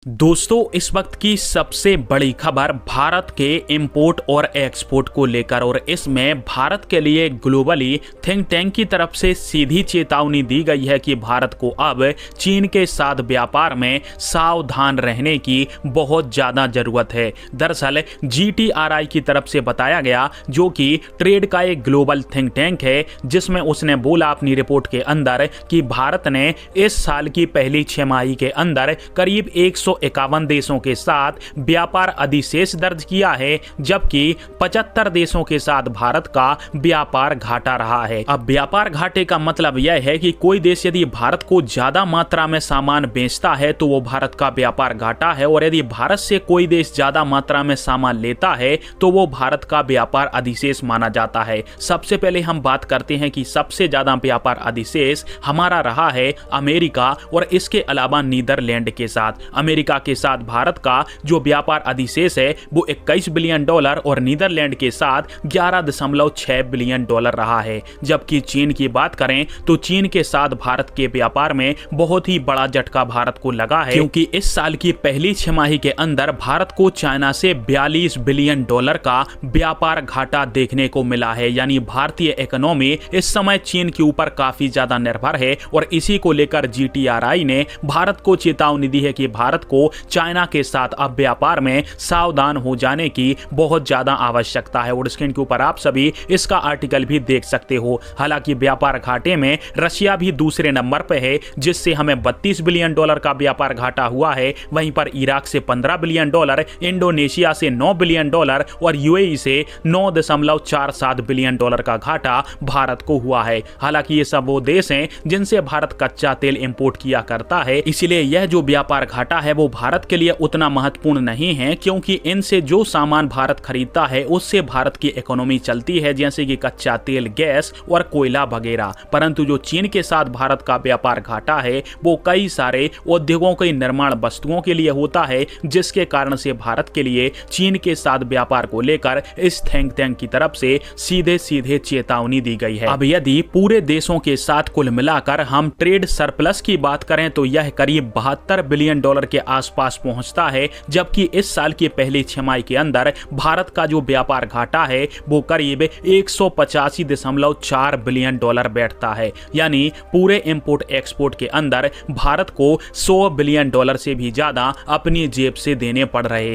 दोस्तों, इस वक्त की सबसे बड़ी खबर भारत के इंपोर्ट और एक्सपोर्ट को लेकर, और इसमें भारत के लिए ग्लोबली थिंक टैंक की तरफ से सीधी चेतावनी दी गई है कि भारत को अब चीन के साथ व्यापार में सावधान रहने की बहुत ज़्यादा ज़रूरत है। दरअसल GTRI की तरफ से बताया गया, जो कि ट्रेड का एक ग्लोबल थिंक टैंक है, जिसमें उसने बोला अपनी रिपोर्ट के अंदर कि भारत ने इस साल की पहली छमाही के अंदर करीब 151 देशों के साथ व्यापार अधिशेष दर्ज किया है, जबकि 75 देशों के साथ भारत का व्यापार घाटा रहा है। अब व्यापार घाटे का मतलब यह है कि कोई देश यदि भारत को ज्यादा मात्रा में सामान बेचता है तो वो भारत का व्यापार घाटा है, और यदि भारत से कोई देश ज्यादा मात्रा में सामान लेता है तो वो भारत का व्यापार अधिशेष माना जाता है। सबसे पहले हम बात करते हैं कि सबसे ज्यादा व्यापार अधिशेष हमारा रहा है अमेरिका और इसके अलावा नीदरलैंड के साथ। अमेरिका के साथ भारत का जो व्यापार अधिशेष है वो 21 बिलियन डॉलर और नीदरलैंड के साथ 11.6 बिलियन डॉलर रहा है। जबकि चीन की बात करें तो चीन के साथ भारत के व्यापार में बहुत ही बड़ा झटका भारत को लगा है, क्योंकि इस साल की पहली छमाही के अंदर भारत को चाइना से 42 बिलियन डॉलर का व्यापार घाटा देखने को मिला है। यानी भारतीय इकोनॉमी इस समय चीन के ऊपर काफी ज्यादा निर्भर है, और इसी को लेकर GTRI ने भारत को चेतावनी दी है कि भारत को चाइना के साथ अब व्यापार में सावधान हो जाने की बहुत ज्यादा आवश्यकता है। और स्क्रीन के ऊपर आप सभी इसका आर्टिकल भी देख सकते हो। हालांकि व्यापार घाटे में रशिया भी दूसरे नंबर पे है, जिससे हमें 32 बिलियन डॉलर का व्यापार घाटा हुआ है। वहीं पर इराक से 15 बिलियन डॉलर, इंडोनेशिया से 9 बिलियन डॉलर और UAE से 9.47 बिलियन डॉलर का घाटा भारत को हुआ है। हालांकि ये सब वो देश हैं जिनसे भारत कच्चा तेल इंपोर्ट किया करता है, इसलिए यह जो व्यापार घाटा है वो भारत के लिए उतना महत्वपूर्ण नहीं है, क्योंकि इनसे जो सामान भारत खरीदता है उससे भारत की इकोनॉमी चलती है, जैसे कि कच्चा तेल, गैस और कोयला वगैरह। परंतु जो चीन के साथ भारत का व्यापार घाटा है वो कई सारे उद्योगों के निर्माण वस्तुओं के लिए होता है, जिसके कारण से भारत के लिए चीन के साथ व्यापार को लेकर इस थिंक टैंक की तरफ से सीधे सीधे चेतावनी दी गई है। अब यदि पूरे देशों के साथ कुल मिलाकर हम ट्रेड सरप्लस की बात करें तो यह करीब 72 बिलियन डॉलर के आसपास पहुंचता है, जबकि इस साल की पहली छमाही के अंदर भारत का जो व्यापार घाटा है वो करीब 185.4 बिलियन डॉलर बैठता है। यानी पूरे इंपोर्ट एक्सपोर्ट के अंदर भारत को 100 बिलियन डॉलर से भी ज्यादा अपनी जेब से देने पड़ रहे हैं।